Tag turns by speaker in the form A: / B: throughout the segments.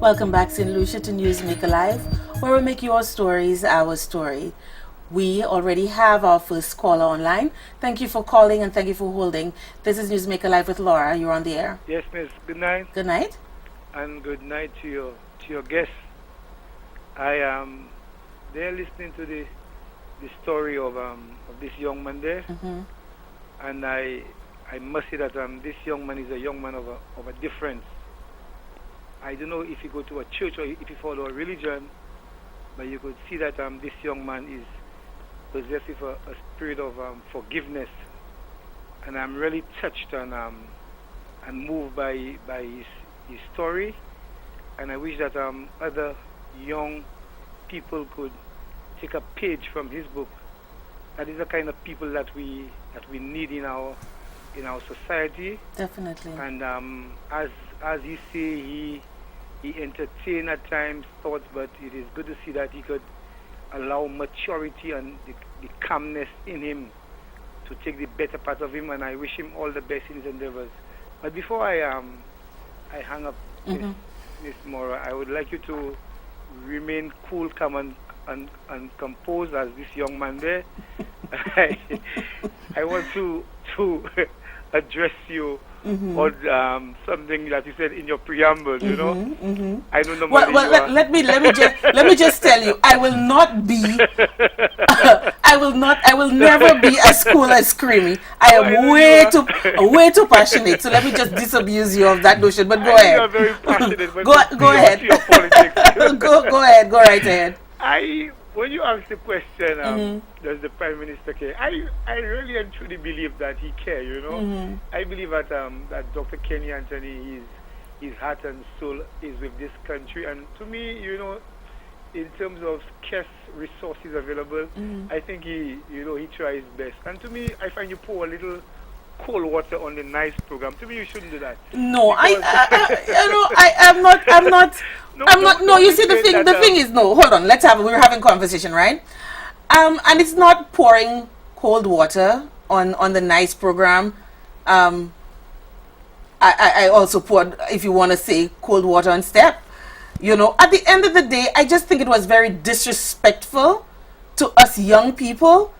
A: Welcome back, St. Lucia, to Newsmaker Live, where we make your stories our story. We already have our first caller online. Thank you for calling and thank you for holding. This is Newsmaker Live with Laura. You're on the air.
B: Yes, miss. Good night.
A: Good night.
B: And good night to your guests. I am there listening to the story of this young man there, and I must say that this young man is a young man of a difference. I don't know if you go to a church or if you follow a religion, but you could see that this young man is possessed with a spirit of forgiveness, and I'm really touched and moved by his story, and I wish that other young people could take a page from his book. That is the kind of people that we need in our society.
A: Definitely.
B: And as he say, he entertain at times thoughts, but it is good to see that he could allow maturity and the calmness in him to take the better part of him, and I wish him all the best in his endeavors. But before I hang up, Miss Mora, I would like you to remain cool, calm, and composed as this young man there. I want to address you on something that you said in your preamble. You know, I don't know.
A: Well, let me just tell you, I will not be. I will never be as cool as Creamy. I am way too passionate. So let me just disabuse you of that notion. But go ahead.
B: You are very passionate.
A: Go ahead.
B: Your politics.
A: go ahead. Go right ahead.
B: When you ask the question, does the Prime Minister care? I really and truly believe that he cares, you know. I believe that Dr. Kenny Anthony, his heart and soul is with this country. And to me, you know, in terms of scarce resources available, I think he tries best. And to me, I find you pour a little cold water on the nice program. To me, you shouldn't do that.
A: No, I'm not. No, you see, the thing is, no, hold on. We're having conversation, right? And it's not pouring cold water on the nice program. I also poured, if you want to say, cold water on Step. You know, at the end of the day, I just think it was very disrespectful to us young people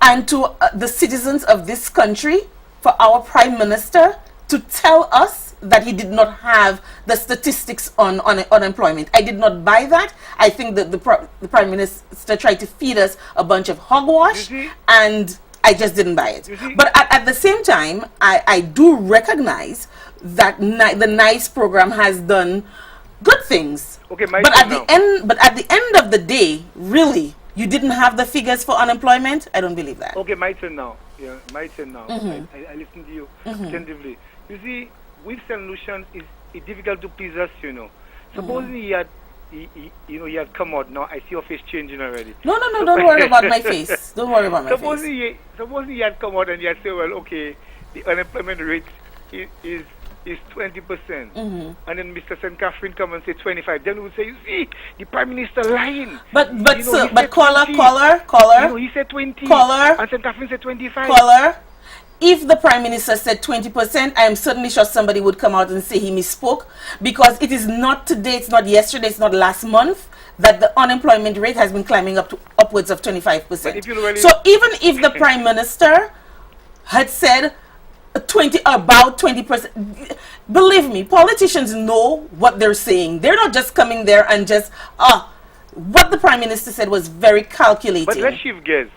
A: and to the citizens of this country for our Prime Minister to tell us that he did not have the statistics on unemployment. I did not buy that. I think that the Prime Minister tried to feed us a bunch of hogwash, and I just didn't buy it. But at the same time, I do recognize that the NICE program has done good things.
B: Okay,
A: but at the end of the day, really, you didn't have the figures for unemployment? I don't believe that.
B: Okay, my turn now. Yeah, my turn now. I listen to you attentively. You see, with St. Lucians, it's difficult to please us, you know. Supposing he had come out now. I see your face changing already.
A: No, don't worry about my face. Don't worry about my face.
B: Supposing he had come out and he had said, well, okay, the unemployment rate is 20%. And then Mr. St. Catherine come and say 25. Then we would say, you see, the Prime Minister lying.
A: But caller.
B: He said 20.
A: Caller.
B: And St. Catherine said 25.
A: Caller. If the Prime Minister said 20%, I am certainly sure somebody would come out and say he misspoke, because it is not today, it's not yesterday, it's not last month that the unemployment rate has been climbing up to upwards of 25%. So even if the Prime Minister had said about 20%, believe me, politicians know what they're saying. They're not just coming there and just what the Prime Minister said was very calculating.
B: But let's shift gears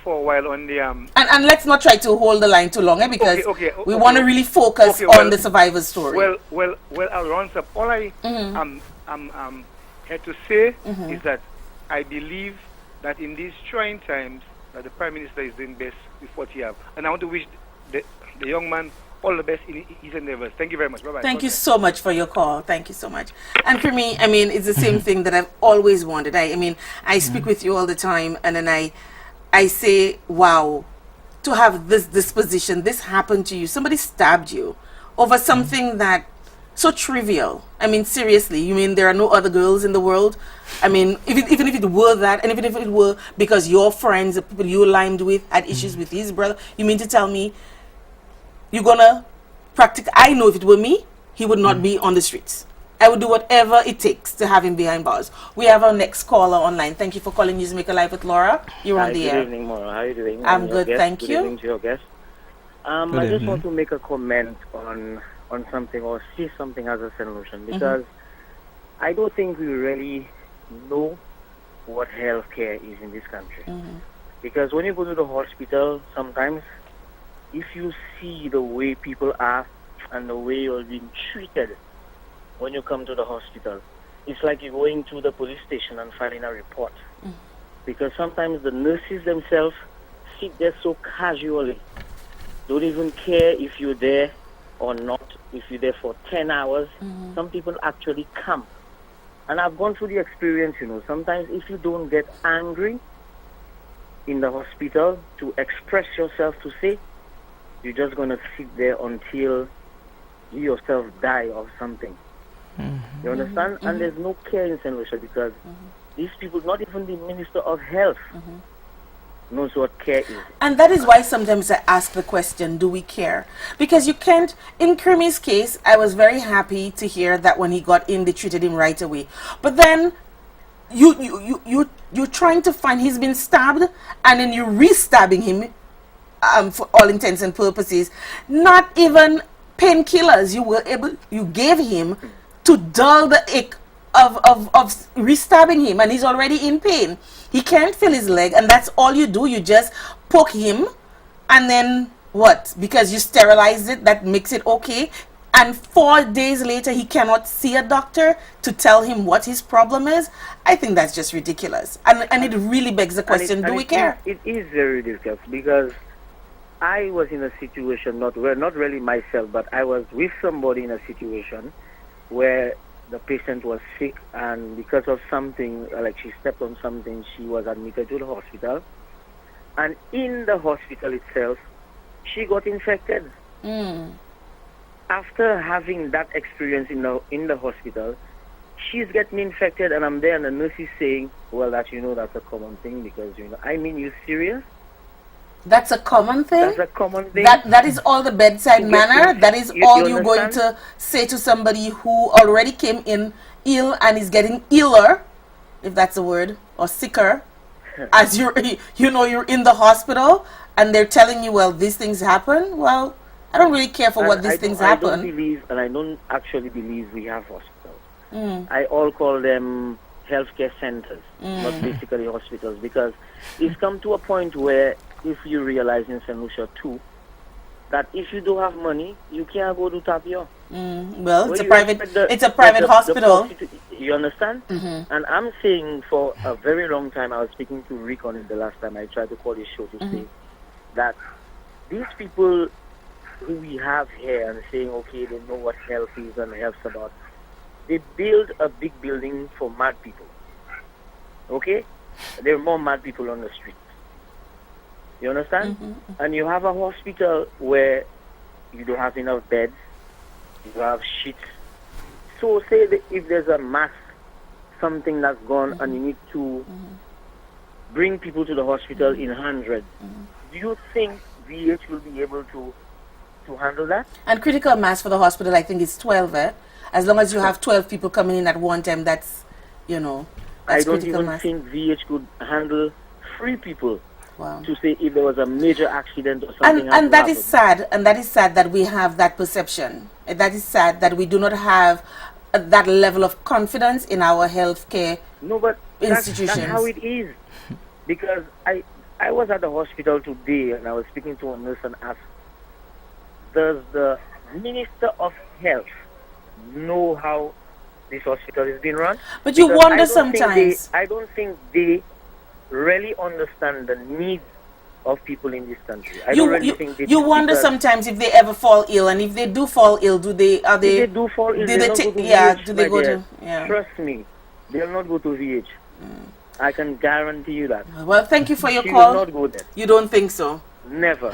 B: for a while on the
A: and let's not try to hold the line too long, because we want to really focus on the survivor's story.
B: Well, I'll round up. All I had to say is that I believe that in these trying times that the Prime Minister is doing best with what he has, and I want to wish the young man all the best in his endeavors. Thank you very much. Bye-bye.
A: Thank you so much for your call. Thank you so much. And for me, I mean, it's the same thing that I've always wanted. I speak with you all the time, and then I say, wow, to have this disposition, this happened to you. Somebody stabbed you over something that so trivial. I mean, seriously, you mean there are no other girls in the world? I mean, even if it were that, and even if it were because your friends, the people you aligned with, had issues with his brother, you mean to tell me you're gonna practice? I know if it were me, he would not be on the streets. I would do whatever it takes to have him behind bars. We have our next caller online. Thank you for calling Newsmaker Live with Laura. You're on the air.
C: Good evening, Maura. How are you doing?
A: I'm good, thank you.
C: Good evening to your guest. I just want to make a comment on something or see something as a solution, because I don't think we really know what healthcare is in this country. Because when you go to the hospital, sometimes if you see the way people are and the way you're being treated when you come to the hospital, it's like you're going to the police station and filing a report. Because sometimes the nurses themselves sit there so casually, don't even care if you're there or not, if you're there for 10 hours. Some people actually camp. And I've gone through the experience, sometimes if you don't get angry in the hospital to express yourself, to say, you're just going to sit there until you yourself die of something. You understand? And there's no care in St. Lucia, because these people, not even the Minister of Health, knows what care is.
A: And that is why sometimes I ask the question, do we care? Because you can't, in Kermie's case, I was very happy to hear that when he got in, they treated him right away. But then you're trying to find, he's been stabbed, and then you're re-stabbing him, for all intents and purposes. Not even painkillers you gave him to dull the ache of re-stabbing him, and he's already in pain. He can't feel his leg, and that's all you do. You just poke him, and then what? Because you sterilized it, that makes it okay. And 4 days later, he cannot see a doctor to tell him what his problem is. I think that's just ridiculous. And it really begs the question, do we care?
C: It is very ridiculous, because I was in a situation, not really myself, but I was with somebody in a situation where the patient was sick, and because of something, like she stepped on something, she was admitted to the hospital. And in the hospital itself, she got infected. After having that experience in the hospital, she's getting infected, and I'm there, and the nurse is saying, well, that's a common thing, because, I mean, you serious?
A: That's a common thing?
C: That's a common thing.
A: That is all the bedside manner? That is all you're going to say to somebody who already came in ill and is getting iller, if that's a word, or sicker, as you're in the hospital, and they're telling you, well, these things happen? Well, I don't really care for what these things happen.
C: I don't actually believe we have hospitals. I all call them healthcare centers, not basically hospitals, because it's come to a point where, if you realize in St. Lucia too, that if you don't have money, you can't go to Tapio.
A: Well, it's a private hospital.
C: You understand? And I'm saying, for a very long time, I was speaking to Rick on it the last time I tried to call his show to say that these people who we have here and saying, okay, they know what health is and health's about, they build a big building for mad people. Okay? There are more mad people on the street. You understand? And you have a hospital where you don't have enough beds, you have sheets. So say that if there's a mass, something that's gone, and you need to bring people to the hospital in hundreds, do you think VH will be able to handle that? And
A: critical mass for the hospital, I think, is 12, As long as you have 12 people coming in at one time, that's, that's
C: I don't
A: critical
C: even
A: mass.
C: think VH could handle 3 people.
A: Wow.
C: To say if there was a major accident or something.
A: And that is sad. And that is sad that we have that perception. That is sad that we do not have that level of confidence in our healthcare institutions.
C: That's how it is. Because I was at the hospital today, and I was speaking to a nurse and asked, does the Minister of Health know how this hospital is being run?
A: But you wonder sometimes.
C: I don't think they really understand the needs of people in this country.
A: You wonder sometimes if they ever fall ill, and if they do fall ill, do they
C: fall ill, Trust me, they'll not go to VH. I can guarantee you that.
A: Well, thank you for your
C: she
A: call.
C: Will not go there.
A: You don't think so?
C: Never.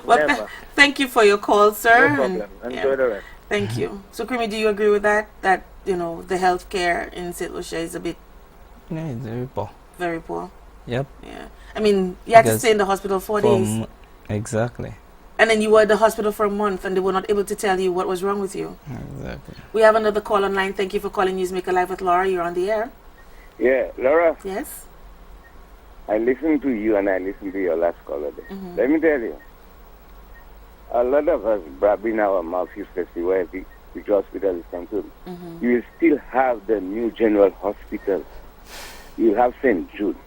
A: Well,
C: Never.
A: Thank you for your call, sir.
C: No problem. Enjoy the rest.
A: Thank you. So, Krimi, do you agree with that? That, the healthcare in St. Lucia is a bit...
D: Yeah, it's very poor.
A: Very poor?
D: Yep.
A: Yeah. I mean, you had to stay in the hospital 4 days.
D: Exactly.
A: And then you were at the hospital for a month and they were not able to tell you what was wrong with you.
D: Exactly.
A: We have another call online. Thank you for calling Newsmaker Live with Laura. You're on the air.
E: Yeah, Laura,
A: Yes?
E: I listened to you and I listened to your last caller there. Let me tell you, a lot of us blabbing our mouth especially where which hospital is concerned. You will still have the new general hospital. You have St. Jude.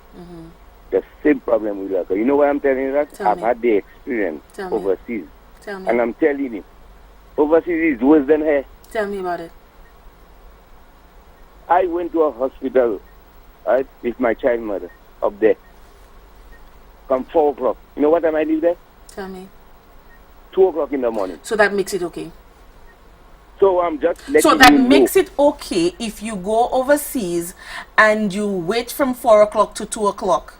E: The same problem will occur. You know why I'm telling you that?
A: Tell
E: I've
A: me.
E: had the experience
A: Tell me.
E: overseas.
A: Tell me.
E: And I'm telling you, overseas is worse than here.
A: Tell me about it.
E: I went to a hospital with my child mother up there from 4 o'clock. You know what time I leave there?
A: Tell me.
E: 2 o'clock in the morning.
A: So that makes it okay.
E: So I'm just letting
A: So that
E: you know.
A: makes it okay if you go overseas and you wait from 4 o'clock to 2 o'clock.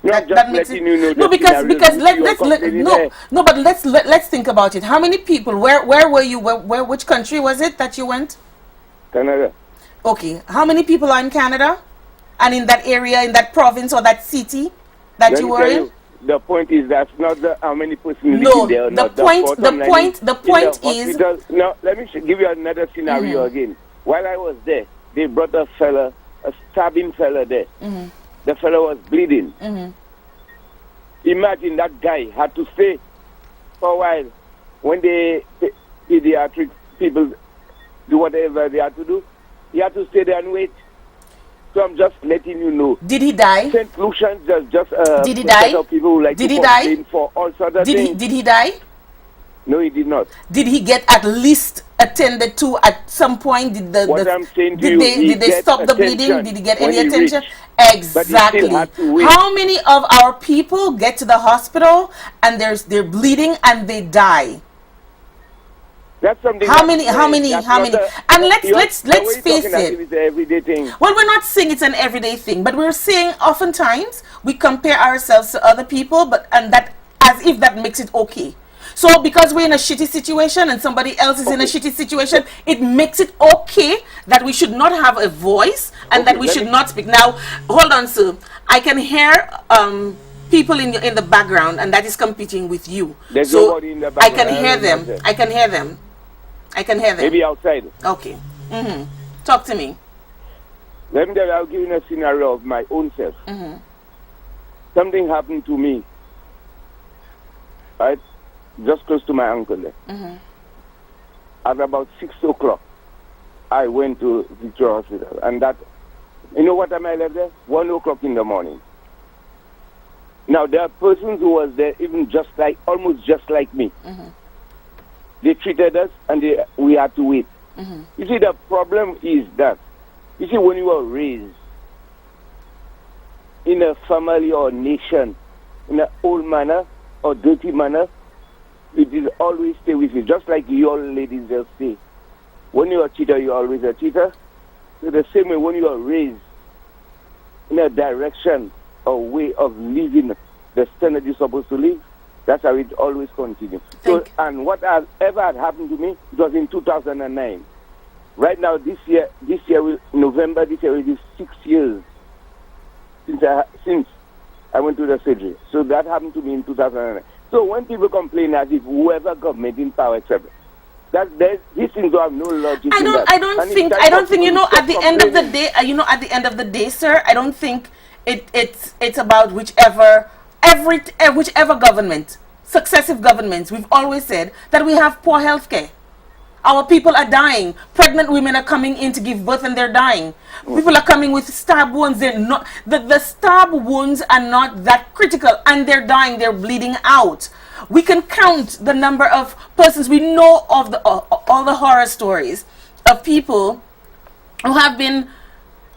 E: No,
A: That-
E: just
A: that makes
E: letting
A: it-
E: you know
A: No,
E: the
A: because
E: scenario
A: because
E: which
A: let
E: you are
A: let's let
E: complaining
A: no
E: there.
A: no, but let's think about it. How many people? Where were you? Where which country was it that you went?
E: Canada.
A: Okay, how many people are in Canada, and in that area, in that province or that city that
E: Let
A: you
E: me
A: were
E: tell
A: in?
E: you, the point is that's not how many persons
A: No,
E: living there. or
A: the
E: not.
A: point-
E: bottom
A: the
E: line
A: point-
E: is,
A: the
E: in
A: point is-
E: hospital- Now, let me give you another scenario again. While I was there, they brought a stabbing fella there. The fella was bleeding. Imagine that guy had to stay for a while when the pediatric people do whatever they had to do. He had to stay there and wait. So I'm just letting you know.
A: Did he die?
E: St. Lucian's is just
A: Did he
E: a
A: die?
E: set of people who like
A: Did
E: to
A: he die?
E: complain for all sorts of
A: Did he
E: things.
A: did he die?
E: No, he did not.
A: Did he get at least attended to at some point? Did the
E: What
A: the-
E: I'm saying to
A: did
E: you,
A: they
E: he
A: did they
E: gets
A: stop the bleeding?
E: attention
A: Did he get
E: when
A: any
E: he
A: attention?
E: reach. But he still
A: Exactly.
E: had to wait.
A: How many of our people get to the hospital and they're bleeding and they die?
E: That's something.
A: How
E: that's
A: many?
E: rare.
A: How many?
E: That's
A: How
E: not
A: many?
E: the-
A: And let's
E: you're-
A: let's
E: the way
A: let's
E: you're
A: face
E: talking as if
A: it.
E: it's an everyday thing.
A: Well, we're not saying it's an everyday thing, but we're saying oftentimes we compare ourselves to other people, and that as if that makes it okay. So because we're in a shitty situation and somebody else is in a shitty situation, it makes it okay that we should not have a voice and that we
E: let
A: should
E: me-
A: not speak. Now, hold on, sir. I can hear people in the background, and that is competing with you.
E: There's
A: so
E: nobody in the
A: I
E: background.
A: can
E: I
A: hear
E: don't
A: them.
E: know that.
A: I can hear them. I can hear them.
E: Maybe outside.
A: Okay. Talk to me.
E: Let me tell you, I'll give you a scenario of my own self. Something happened to me, right, just close to my ankle there. At about 6 o'clock, I went to Victoria Hospital. And that, you know what time I left there? 1 o'clock in the morning. Now, there are persons who was there even almost just like me. They treated us and we had to wait. You see, the problem is that, you see, when you are raised in a family or nation, in an old manner or dirty manner, it will always stay with you. Just like you all ladies just say, when you're a cheater, you're always a cheater. So the same way, when you are raised in a direction or way of living the standard you're supposed to live, that's how it always continues. So, and what had happened to me, it was in 2009. Right now, this year, November, this year will be 6 years since I went to the surgery. So that happened to me in 2009. So when people complain as if whoever government in power, etc., these things have no logic.
A: I don't think you know, at the end of the day, at the end of the day, sir, I don't think it's about whichever government, successive governments. We've always said that we have poor health care. Our people are dying. Pregnant women are coming in to give birth and they're dying. People are coming with stab wounds. They're not, the stab wounds are not that critical and they're dying. They're bleeding out. We can count the number of persons. We know of all the horror stories of people who have been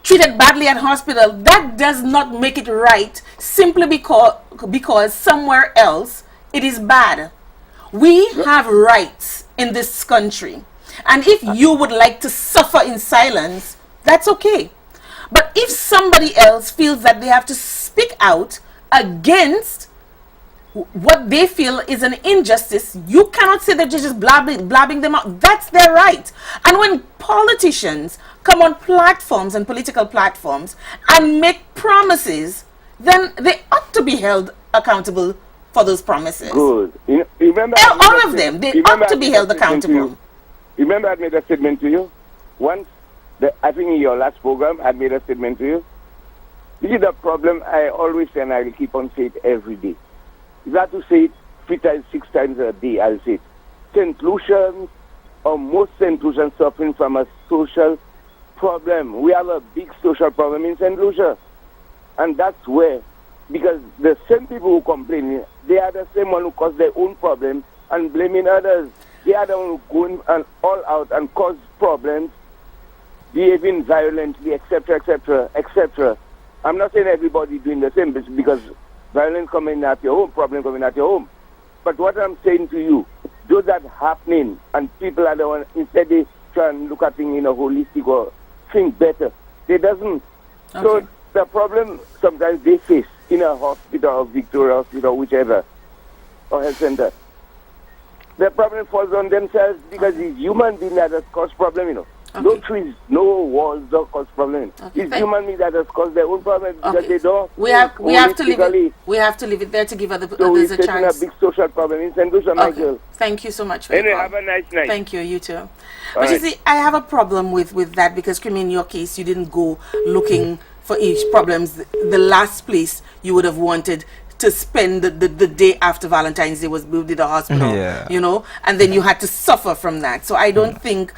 A: treated badly at hospital. That does not make it right simply because somewhere else it is bad. We have rights in this country, and if you would like to suffer in silence, that's okay. But if somebody else feels that they have to speak out against what they feel is an injustice, you cannot say that you're just blabbing them out. That's their right. And when politicians come on platforms and political platforms and make promises, then they ought to be held accountable for those promises.
E: Good. You remember?
A: All of them, they ought to be held accountable.
E: Remember I made a statement to you? Once, I think in your last program, I made a statement to you. This is the problem I always say, and I will keep on saying it every day. You have to say it 3 times, 6 times a day, I'll say it. St. Lucians, or most St. Lucians suffering from a social problem. We have a big social problem in St. Lucia. And that's where, because the same people who complain, they are the same one who cause their own problem and blaming others. They are the one who go in and all out and cause problems, behaving violently, etc., etc., etc. I'm not saying everybody doing the same, because violence coming at your home, problem coming at your home. But what I'm saying to you, those that happening, and people are the one, instead they try and look at things in a holistic or think better. They doesn't.
A: Okay.
E: So the problem sometimes they face in a hospital or Victoria Hospital or whichever, or health center, the problem falls on themselves because it's human being that has caused problem, you know.
A: Okay.
E: No trees, no walls don't cause problem.
A: Okay.
E: It's human beings that has caused their own problem because they don't.
A: We have to leave it. We have to leave it there to give others a chance.
E: A big social problem in St. Lucia, my girl.
A: Thank you so much for
E: anyway,
A: your call.
E: have a nice night.
A: Thank you, you too. But you see, I have a problem with that because, Krimi, in your case, you didn't go looking for each problems. The last place you would have wanted to spend the day after Valentine's Day was moved to the hospital, you know, and then you had to suffer from that. So I don't think,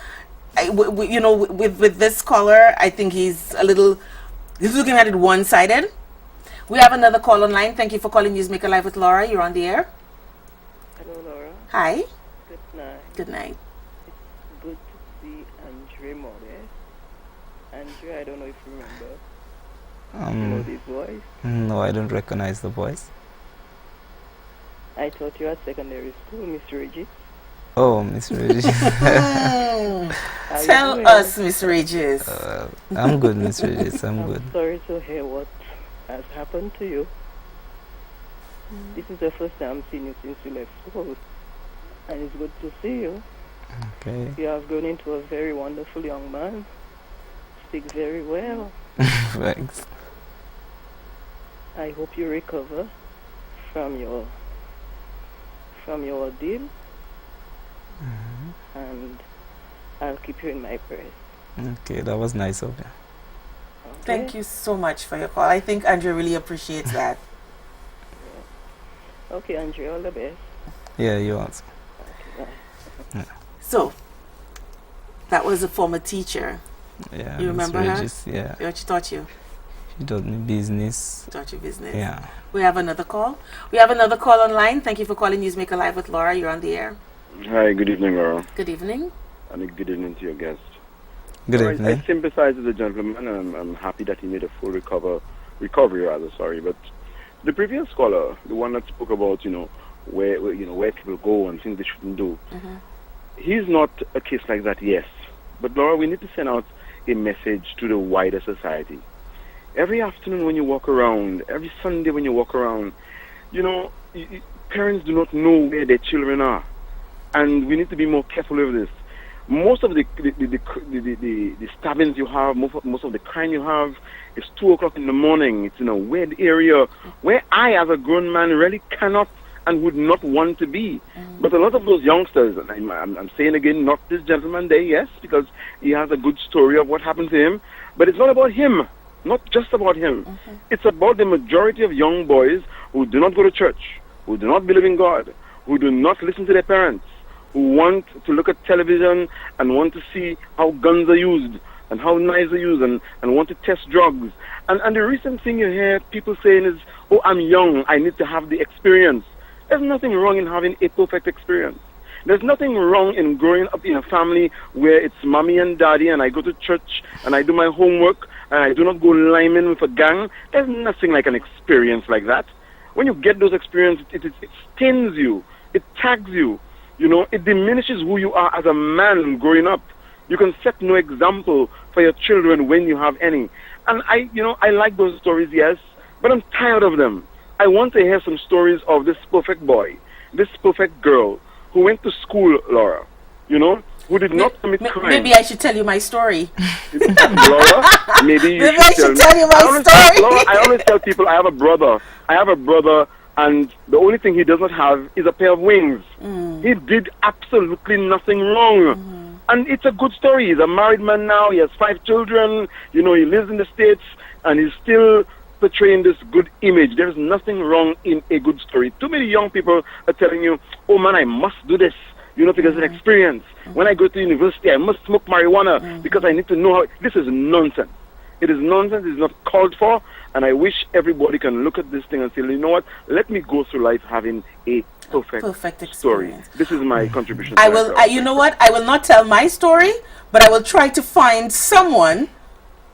A: you know, with this caller, I think he's looking at it one-sided. We have another call online. Thank you for calling Newsmaker Live with Laura. You're on the air.
F: Hello, Laura.
A: Hi.
F: Good night.
A: Good night.
F: It's good to see Andre Morris. Andre, I don't know if you remember. You know this voice?
D: No, I don't recognize the voice.
F: I taught you at secondary school, Miss Regis.
D: Oh, Miss Regis.
A: Tell us, Miss Regis.
D: I'm good, Miss Regis. I'm good.
F: Sorry to hear what has happened to you. This is the first time I'm seeing you since you left school. And it's good to see you.
D: Okay.
F: You have grown into a very wonderful young man. Speak very well.
D: Thanks.
F: I hope you recover from your ordeal. And I'll keep you in my prayers.
D: Okay, that was nice of you.
F: Okay?
A: Thank you so much for your call. I think Andre really appreciates that.
F: Okay, Andre, all the best.
D: Yeah, you also.
F: Okay, bye.
A: So, that was a former teacher.
D: Yeah.
A: You remember her?
D: Regis, yeah.
A: What she taught you?
D: She taught me business.
A: Taught you business.
D: Yeah.
A: We have another call. We have another call online. Thank you for calling Newsmaker Live with Laura. You're on the air.
G: Hi, good evening, Laura.
A: Good evening.
G: And a good evening to your guest.
D: Good
G: I
D: evening.
G: sympathize with the gentleman, and I'm happy that he made a full recovery. But the previous caller, the one that spoke about, where people go and things they shouldn't do, he's not a case like that, yes. But Laura, we need to send out a message to the wider society. Every afternoon when you walk around, every Sunday when you walk around, parents do not know where their children are. And we need to be more careful with this. Most of the stabbings you have, most of the crime you have, is 2 o'clock in the morning. It's in a weird area where I, as a grown man, really cannot and would not want to be. But a lot of those youngsters, and I'm saying again, not this gentleman there, yes, because he has a good story of what happened to him, but it's not about him, not just about him. It's about the majority of young boys who do not go to church, who do not believe in God, who do not listen to their parents, who want to look at television and want to see how guns are used and how knives are used and want to test drugs. And the recent thing you hear people saying is, oh, I'm young, I need to have the experience. There's nothing wrong in having a perfect experience. There's nothing wrong in growing up in a family where it's mommy and daddy and I go to church and I do my homework and I do not go liming with a gang. There's nothing like an experience like that. When you get those experiences, it stings you. It tags you. It diminishes who you are as a man growing up. You can set no example for your children when you have any. And I like those stories, yes, but I'm tired of them. I want to hear some stories of this perfect boy, this perfect girl who went to school, Laura, who did not commit crime.
A: Maybe I should tell you my story.
G: Laura, maybe I should tell you
A: my story.
G: Laura, I always tell people I have a brother and the only thing he does not have is a pair of wings. He did absolutely nothing wrong. And it's a good story. He's a married man now. He has 5 children. You know, he lives in the States, and he's still portraying this good image. There is nothing wrong in a good story. Too many young people are telling you, oh man, I must do this, you know, because of experience. When I go to university, I must smoke marijuana because I need to know how. This is nonsense. It is nonsense. It's not called for. And I wish everybody can look at this thing and say, you know what, let me go through life having a perfect story. This is my contribution.
A: I will, you know what, I will not tell my story, but I will try to find someone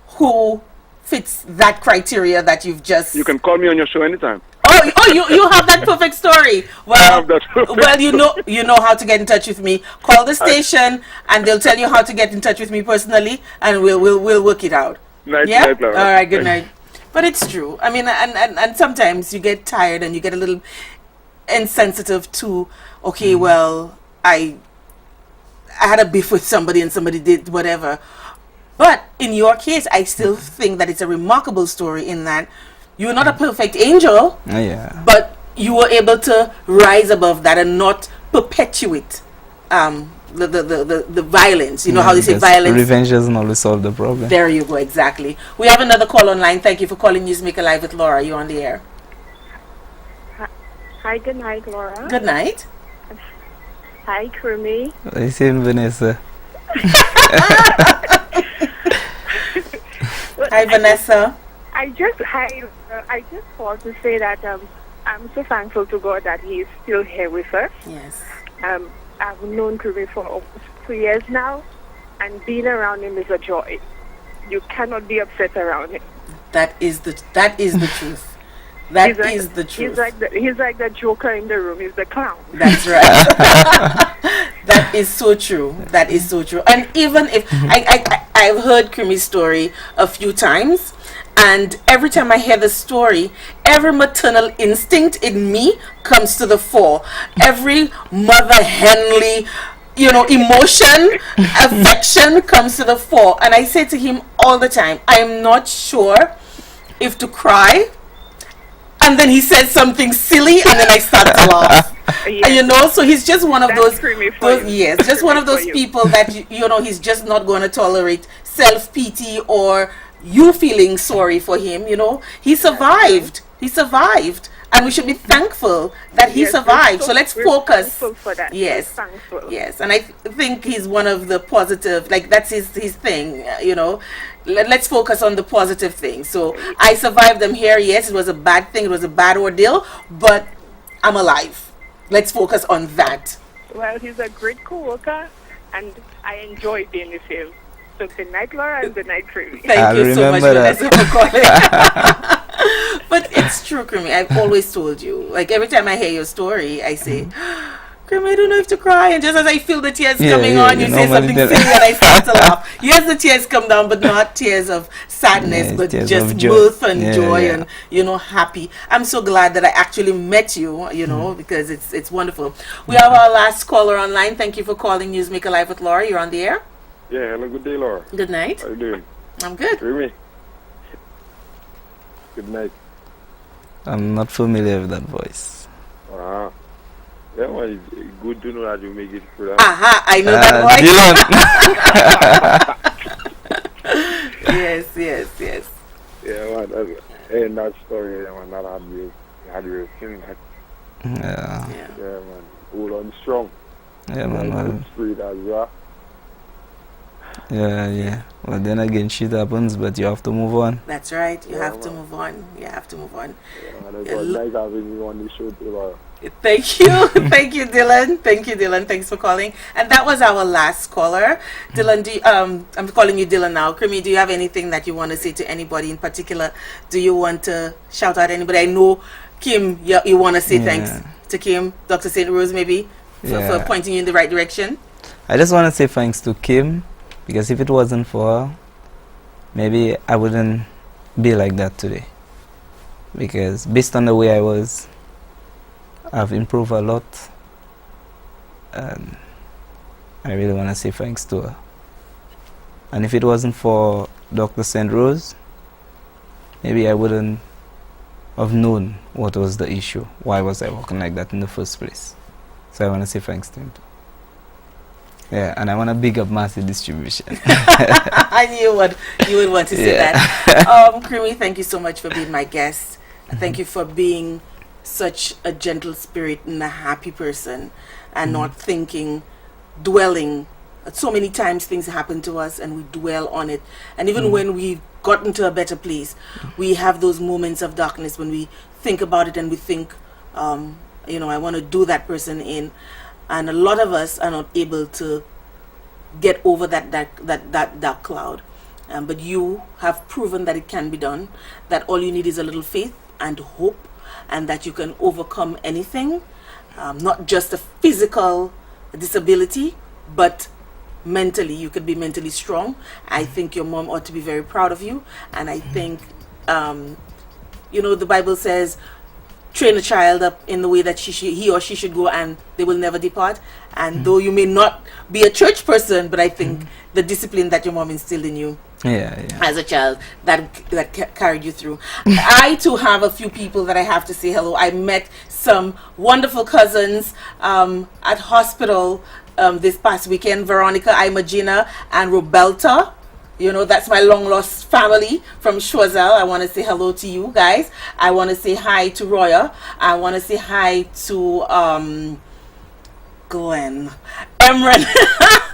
A: who fits that criteria that you've just...
G: You can call me on your show anytime.
A: You have that perfect story. Well,
G: I have that perfect
A: well, you know how to get in touch with me. Call the station, and they'll tell you how to get in touch with me personally, and we'll work it out.
G: Night,
A: yeah.
G: night,
A: All right. Good night. But it's true. I mean, and sometimes you get tired and you get a little insensitive to. Okay, well, I had a beef with somebody and somebody did whatever. But in your case, I still think that it's a remarkable story in that you're not a perfect angel, but you were able to rise above that and not perpetuate the violence. You know how they say violence.
D: Revenge doesn't always solve the problem.
A: There you go, exactly. We have another call online. Thank you for calling Newsmaker Live with Laura. You're on the air.
H: Hi, good night, Laura.
A: Good night.
H: Hi, Krumi.
D: I say Vanessa.
A: Hi, Vanessa.
H: I just want to say that I'm so thankful to God that He is still here with us.
A: Yes.
H: I've known Krumi for almost 2 years now, and being around him is a joy. You cannot be upset around him.
A: That is the truth. That is the truth.
H: He's like the joker in the room. He's the clown.
A: That's right. That is so true. That is so true. And even if I've heard Krumi's story a few times, and every time I hear the story, every maternal instinct in me comes to the fore. Every mother henly, emotion, affection comes to the fore. And I say to him all the time, I'm not sure if to cry. And then he says something silly, and then I start to laugh. So he's just one of those just one of those people that he's just not going to tolerate self-pity or you feeling sorry for him. He survived. And we should be thankful that he survived. So let's focus.
H: For that.
A: Yes. Yes. And I think he's one of the positive, that's his thing, Let's focus on the positive thing. So I survived them here. Yes, it was a bad thing. It was a bad ordeal, but I'm alive. Let's focus on that.
H: Well, he's a great co-worker, and I enjoy being with him. So good night, Laura, and good night, Krumi.
A: Thank you so much, Vanessa, for calling. But it's true, Krumi. I've always told you. Every time I hear your story, I say, Krumi, I don't know if to cry. And just as I feel the tears coming on, you say something silly and I start to laugh. Yes, the tears come down, but not tears of sadness, but just mirth and joy and, happy. I'm so glad that I actually met you, because it's wonderful. We have our last caller online. Thank you for calling Newsmaker Live with Laura. You're on the air.
I: Yeah, hello, good day, Laura.
A: Good night.
I: How you doing?
A: I'm good.
I: Krumi. Good night.
D: I'm not familiar with that voice.
I: Yeah, well, it's good to know that you make it through that.
A: I know that voice. Yes.
I: Yeah, well, that's that story, man, that had you seen that.
D: Yeah,
I: man. Hold on strong.
D: Yeah, man.
I: Spirit as well.
D: Yeah. Well, then again, shit happens, but you have to move on.
A: That's right. You have to move on. Yeah,
I: man, it was nice having you on the show today.
A: Thank you. Thank you, Dylan. Thanks for calling. And that was our last caller. Dylan, I'm calling you Dylan now. Krumi, do you have anything that you want to say to anybody in particular? Do you want to shout out anybody? I know, Kim, you want to say thanks to Kim, Dr. St. Rose, maybe, for pointing you in the right direction?
D: I just want to say thanks to Kim, because if it wasn't for her, maybe I wouldn't be like that today. Because based on the way I was, I've improved a lot, and I really want to say thanks to her. And if it wasn't for Dr. St. Rose, maybe I wouldn't have known what was the issue. Why was I walking like that in the first place? So I want to say thanks to him too. Yeah, and I want to big up Massive Distribution.
A: I knew you would want to say that. Creamy, thank you so much for being my guest. Thank you for being such a gentle spirit and a happy person, and not thinking, dwelling. So many times things happen to us and we dwell on it. And even when we've gotten to a better place, we have those moments of darkness when we think about it and we think, you know, I want to do that person in. And a lot of us are not able to get over that dark cloud. But you have proven that it can be done, that all you need is a little faith and hope, and that you can overcome anything, not just a physical disability, but mentally. You could be mentally strong. I think your mom ought to be very proud of you. And I think, you know, the Bible says, train a child up in the way that he or she should go, and they will never depart. And though you may not be a church person, but I think the discipline that your mom instilled in you as a child, that carried you through. I too have a few people that I have to say hello. I met some wonderful cousins at hospital this past weekend. Veronica, Imagina, and Roberta. You know, that's my long lost family from Choiseul. I want to say hello to you guys. I want to say hi to Roya. I want to say hi to Glenn, Emran.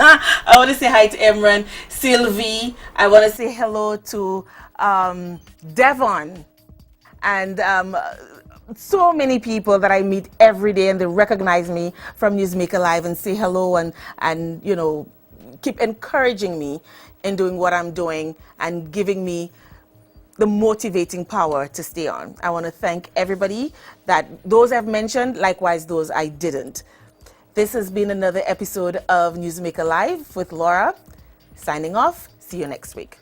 A: I want to say hi to Emran, Sylvie. I want to say hello to Devon, and so many people that I meet every day, and they recognize me from Newsmaker Live and say hello, and you know, keep encouraging me in doing what I'm doing and giving me the motivating power to stay on. I want to thank everybody, that those I've mentioned, likewise those I didn't. This has been another episode of Newsmaker Live with Laura. Signing off. See you next week.